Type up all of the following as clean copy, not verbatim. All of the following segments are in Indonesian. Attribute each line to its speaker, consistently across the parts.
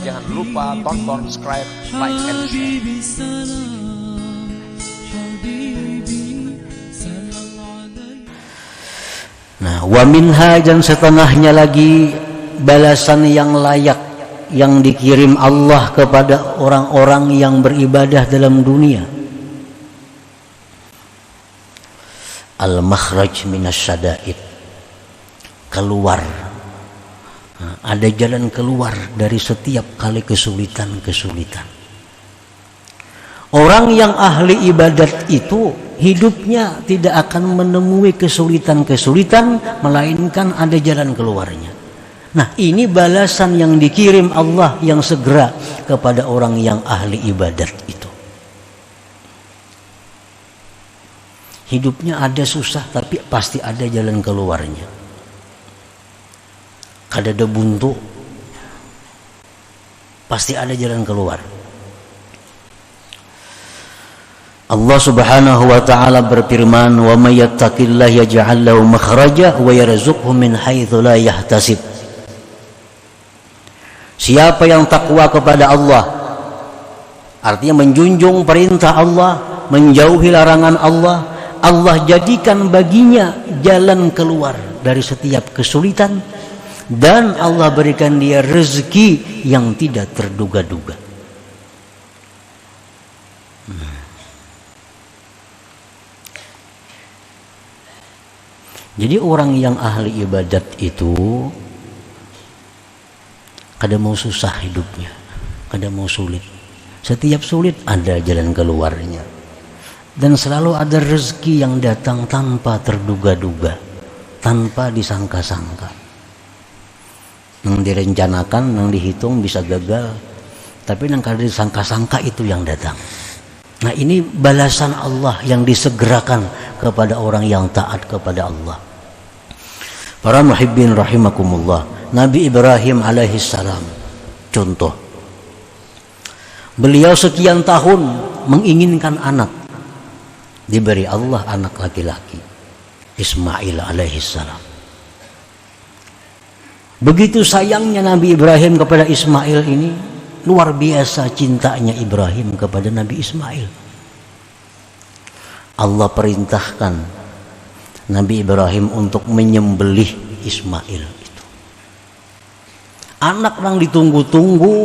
Speaker 1: Jangan lupa tonton, subscribe, like, and share.
Speaker 2: Nah, wa minha, dan setengahnya lagi balasan yang layak yang dikirim Allah kepada orang-orang yang beribadah dalam dunia. Al-makhraj minasyada'id, keluar. Nah, ada jalan keluar dari setiap kali kesulitan-kesulitan. Orang yang ahli ibadat itu hidupnya tidak akan menemui kesulitan-kesulitan, melainkan ada jalan keluarnya. Nah, ini balasan yang dikirim Allah yang segera kepada orang yang ahli ibadat itu. Hidupnya ada susah, tapi pasti ada jalan keluarnya. Kada buntu, pasti ada jalan keluar. Allah Subhanahu wa taala berfirman, "Wa may yattaqillaha yaj'al lahu makhraja wa yarzuqhu min haitsu la yahtasib." Siapa yang takwa kepada Allah, artinya menjunjung perintah Allah, menjauhi larangan Allah, Allah jadikan baginya jalan keluar dari setiap kesulitan, dan Allah berikan dia rezeki yang tidak terduga-duga. Jadi orang yang ahli ibadat itu kada mau susah hidupnya, kada mau sulit. Setiap sulit ada jalan keluarnya, dan selalu ada rezeki yang datang tanpa terduga-duga, tanpa disangka-sangka. Yang direncanakan, yang dihitung bisa gagal, tapi yang kada disangka-sangka itu yang datang. Nah, ini balasan Allah yang disegerakan kepada orang yang taat kepada Allah. Para muhibbin rahimakumullah, Nabi Ibrahim alaihissalam contoh. Beliau sekian tahun menginginkan anak, diberi Allah anak laki-laki, Ismail alaihissalam. Begitu sayangnya Nabi Ibrahim kepada Ismail ini, luar biasa cintanya Ibrahim kepada Nabi Ismail. Allah perintahkan Nabi Ibrahim untuk menyembelih Ismail itu. Anak yang ditunggu-tunggu,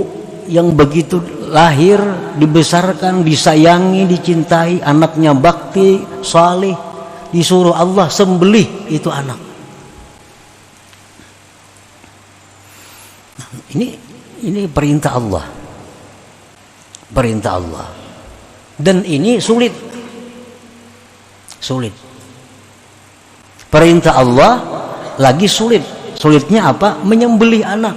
Speaker 2: yang begitu lahir, dibesarkan, disayangi, dicintai, anaknya bakti, saleh, disuruh Allah sembelih itu anak. Ini perintah Allah. Perintah Allah. Dan ini sulit. Perintah Allah lagi sulit. Sulitnya apa? Menyembelih anak.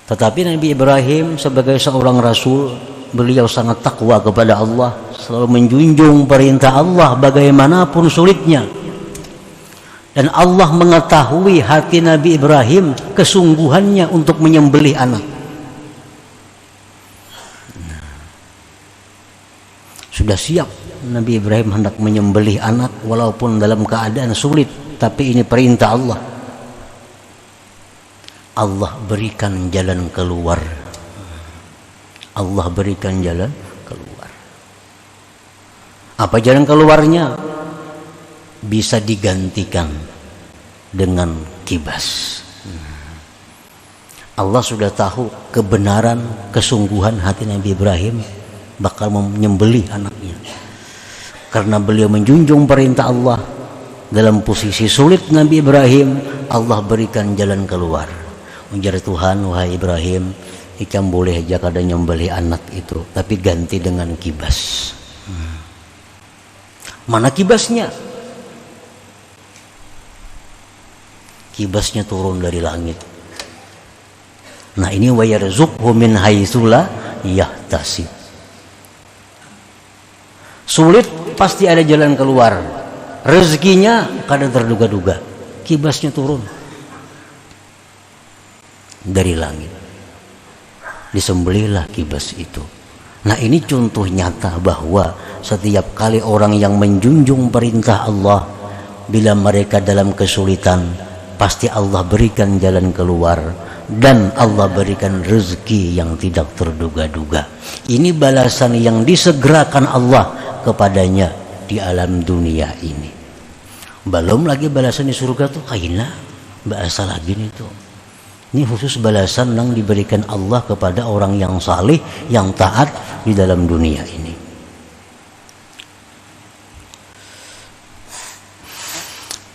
Speaker 2: Tetapi Nabi Ibrahim sebagai seorang rasul, beliau sangat takwa kepada Allah, selalu menjunjung perintah Allah bagaimanapun sulitnya. Dan Allah mengetahui hati Nabi Ibrahim, kesungguhannya untuk menyembelih anak. Sudah siap Nabi Ibrahim hendak menyembelih anak walaupun dalam keadaan sulit, tapi ini perintah Allah. Allah berikan jalan keluar. Allah berikan jalan keluar. Apa jalan keluarnya? Bisa digantikan dengan kibas. Allah sudah tahu kebenaran, kesungguhan hati Nabi Ibrahim bakal menyembelih anaknya. Karena beliau menjunjung perintah Allah, dalam posisi sulit Nabi Ibrahim, Allah berikan jalan keluar. Ujar Tuhan, wahai Ibrahim, ikam boleh aja kada nyembelih anak itu, tapi ganti dengan kibas. Mana kibasnya? Kibasnya turun dari langit. Nah, ini wa yarzuqhu min haitsu la yahtasib. Sulit pasti ada jalan keluar. Rezekinya kada terduga-duga. Kibasnya turun dari langit. Disembelihlah kibas itu. Nah, ini contoh nyata bahwa setiap kali orang yang menjunjung perintah Allah, bila mereka dalam kesulitan, pasti Allah berikan jalan keluar dan Allah berikan rezeki yang tidak terduga-duga. Ini balasan yang disegerakan Allah kepadanya di alam dunia ini. Belum lagi balasan di surga tuh kaina bahasa lagi nih tuh. Ini khusus balasan yang diberikan Allah kepada orang yang salih, yang taat di dalam dunia ini.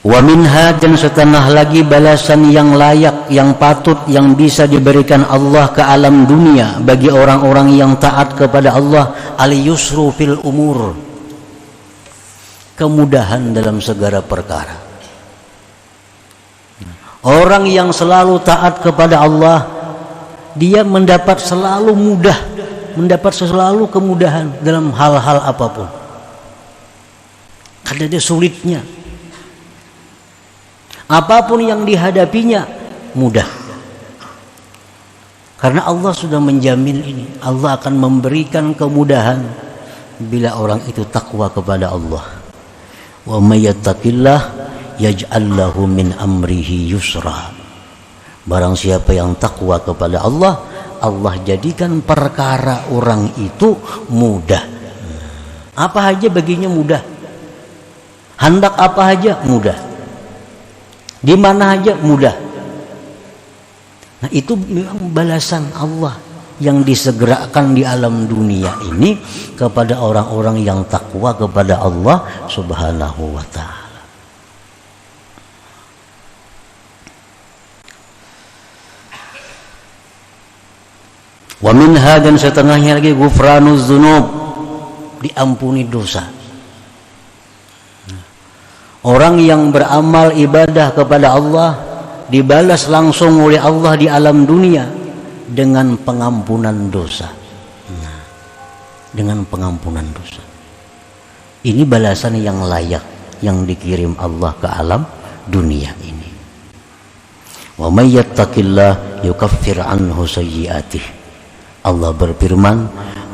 Speaker 2: Wa minha, dan setengah lagi balasan yang layak, yang patut, yang bisa diberikan Allah ke alam dunia bagi orang-orang yang taat kepada Allah, al-yusru fil umur, kemudahan dalam segala perkara. Orang yang selalu taat kepada Allah, dia mendapat selalu mudah, mendapat selalu kemudahan dalam hal-hal apapun. Karena dia sulitnya, apapun yang dihadapinya mudah. Karena Allah sudah menjamin ini. Allah akan memberikan kemudahan bila orang itu takwa kepada Allah. Wa may yattaqillah yaj'al lahu min amrihi yusra. Barang siapa yang takwa kepada Allah, Allah jadikan perkara orang itu mudah. Apa aja baginya mudah. Hendak apa aja mudah. Di mana aja mudah. Nah, itu memang balasan Allah yang disegerakan di alam dunia ini kepada orang-orang yang takwa kepada Allah Subhanahu wa ta'ala. Wa minha, dan setengahnya lagi ghufranuz dzunub, diampuni dosa. Orang yang beramal ibadah kepada Allah dibalas langsung oleh Allah di alam dunia dengan pengampunan dosa. Nah, dengan pengampunan dosa. Ini balasan yang layak yang dikirim Allah ke alam dunia ini. Wa may yattaqillah yukaffir anhu sayyi'atihi. Allah berfirman,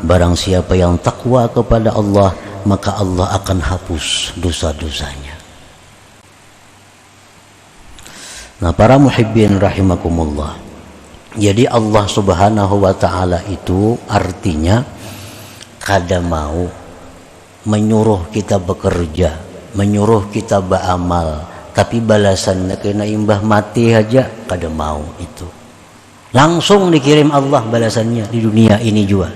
Speaker 2: barang siapa yang takwa kepada Allah, maka Allah akan hapus dosa-dosanya. Nah, para muhibbin rahimakumullah, jadi Allah Subhanahu wa ta'ala itu artinya kada mau menyuruh kita bekerja, menyuruh kita beramal, tapi balasannya kena imbah mati aja kada mau itu. Langsung dikirim Allah balasannya di dunia ini juga,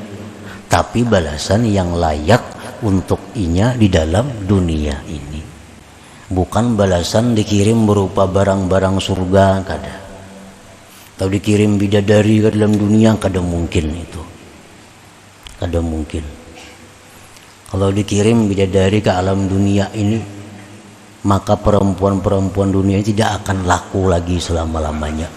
Speaker 2: tapi balasan yang layak untuk inya di dalam dunia ini. Bukan balasan dikirim berupa barang-barang surga, kada. Atau dikirim bidadari ke dalam dunia, kada mungkin itu. Kada mungkin. Kalau dikirim bidadari ke alam dunia ini, maka perempuan-perempuan dunia tidak akan laku lagi selama-lamanya.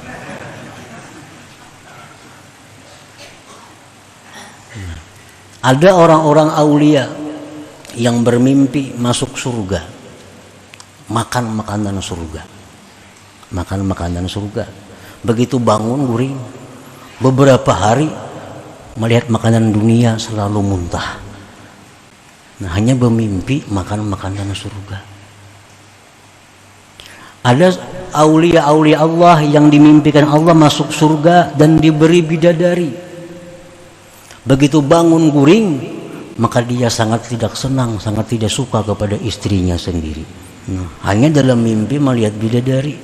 Speaker 2: Ada orang-orang aulia yang bermimpi masuk surga, makan makanan surga, makan makanan surga. Begitu bangun guring, beberapa hari melihat makanan dunia selalu muntah. Nah, hanya bermimpi makan makanan surga. Ada aulia-aulia Allah yang dimimpikan Allah masuk surga dan diberi bidadari. Begitu bangun guring, maka dia sangat tidak senang, sangat tidak suka kepada istrinya sendiri. Nah, hanya dalam mimpi melihat bidadari,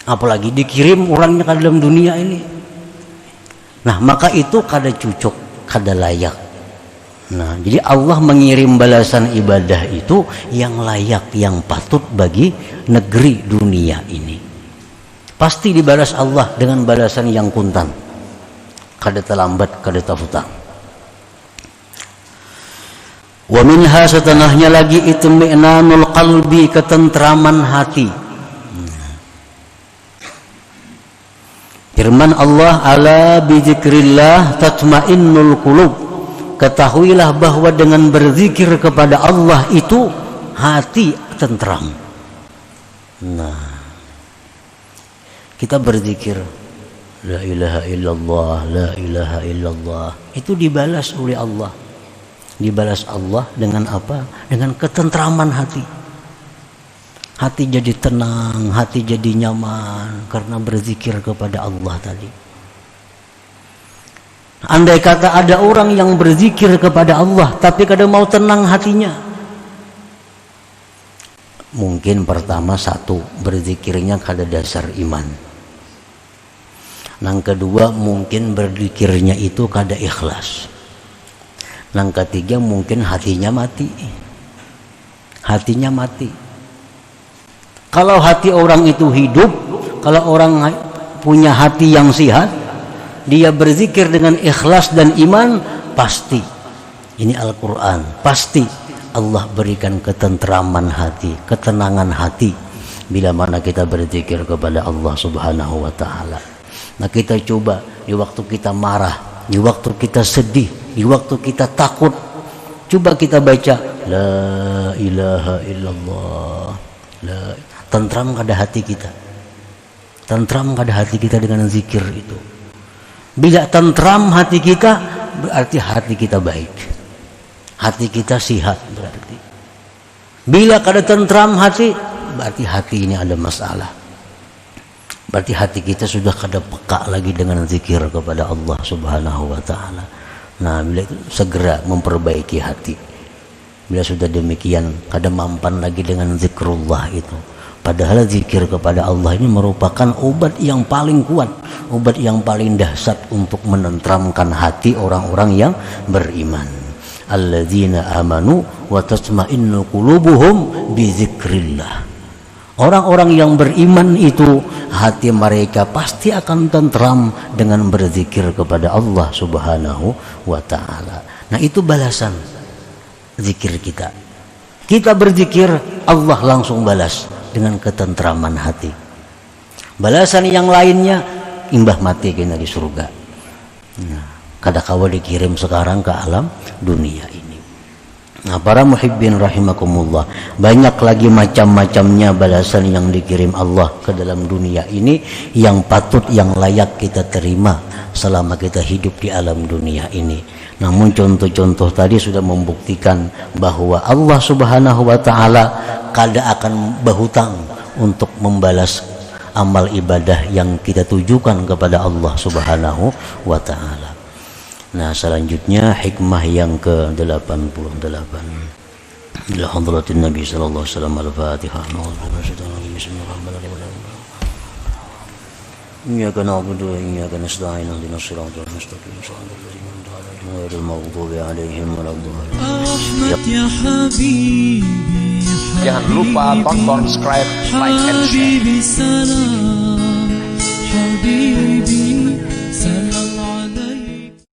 Speaker 2: apalagi dikirim orangnya ke dalam dunia ini. Nah, maka itu kada cucuk, kada layak. Nah, jadi Allah mengirim balasan ibadah itu yang layak, yang patut bagi negeri dunia ini. Pasti dibalas Allah dengan balasan yang kuntan. Kada terlambat, kada terhutang. Wa minha, setengahnya lagi itmi'nanul qalbi, ketentraman hati. Firman Allah, ala bidzikrillah tatmainnul qulub. Ketahuilah bahwa dengan berzikir kepada Allah itu hati tentram. Nah, kita berzikir la ilaha illallah, la ilaha illallah, itu dibalas oleh Allah. Dibalas Allah dengan apa? Dengan ketentraman hati. Hati jadi tenang, hati jadi nyaman karena berzikir kepada Allah tadi. Andai kata ada orang yang berzikir kepada Allah tapi kadang mau tenang hatinya, mungkin pertama satu, berzikirnya kada dasar iman. Yang kedua, mungkin berzikirnya itu kada ikhlas. Yang ketiga, mungkin hatinya mati. Hatinya mati. Kalau hati orang itu hidup, kalau orang punya hati yang sehat, dia berzikir dengan ikhlas dan iman, pasti, ini Al-Quran, pasti Allah berikan ketentraman hati, ketenangan hati bila mana kita berzikir kepada Allah Subhanahu wa Ta'ala. Nah, kita coba di waktu kita marah, di waktu kita sedih, di waktu kita takut, coba kita baca la ilaha illallah, tentram kada hati kita, tentram kada hati kita dengan zikir itu. Bila tentram hati kita, berarti hati kita baik, hati kita sehat berarti. Bila kada tentram hati, berarti hati ini ada masalah. Berarti hati kita sudah kada peka lagi dengan zikir kepada Allah Subhanahu wa Ta'ala. Nah, bila itu segera memperbaiki hati. Bila sudah demikian, kada mampan lagi dengan zikrullah itu. Padahal zikir kepada Allah ini merupakan obat yang paling kuat, obat yang paling dahsyat untuk menentramkan hati orang-orang yang beriman. Alladzina amanu wa tatma'innu qulubuhum bi zikrillah. Orang-orang yang beriman itu hati mereka pasti akan tentram dengan berzikir kepada Allah Subhanahu wa Ta'ala. Nah, itu balasan zikir kita. Kita berzikir, Allah langsung balas dengan ketentraman hati. Balasan yang lainnya, imbah mati kena di surga. Nah, kadakawa dikirim sekarang ke alam dunia ini. Nah, para muhibbin rahimakumullah, banyak lagi macam-macamnya balasan yang dikirim Allah ke dalam dunia ini yang patut, yang layak kita terima selama kita hidup di alam dunia ini. Namun contoh-contoh tadi sudah membuktikan bahwa Allah Subhanahu wa Ta'ala kada akan berhutang untuk membalas amal ibadah yang kita tujukan kepada Allah Subhanahu wa Ta'ala. Nah, selanjutnya hikmah yang ke-88. Ila hadratin Nabi sallallahu alaihi wasallam. Al-Fatihah. Iyyaka na'budu wa iyyaka nasta'in. Ihdinas siratal mustaqim. Shiratal ladzina an'amta 'alaihim ghairil maghdubi 'alaihim waladdallin.
Speaker 1: Jangan lupa tonton, subscribe, like, and share.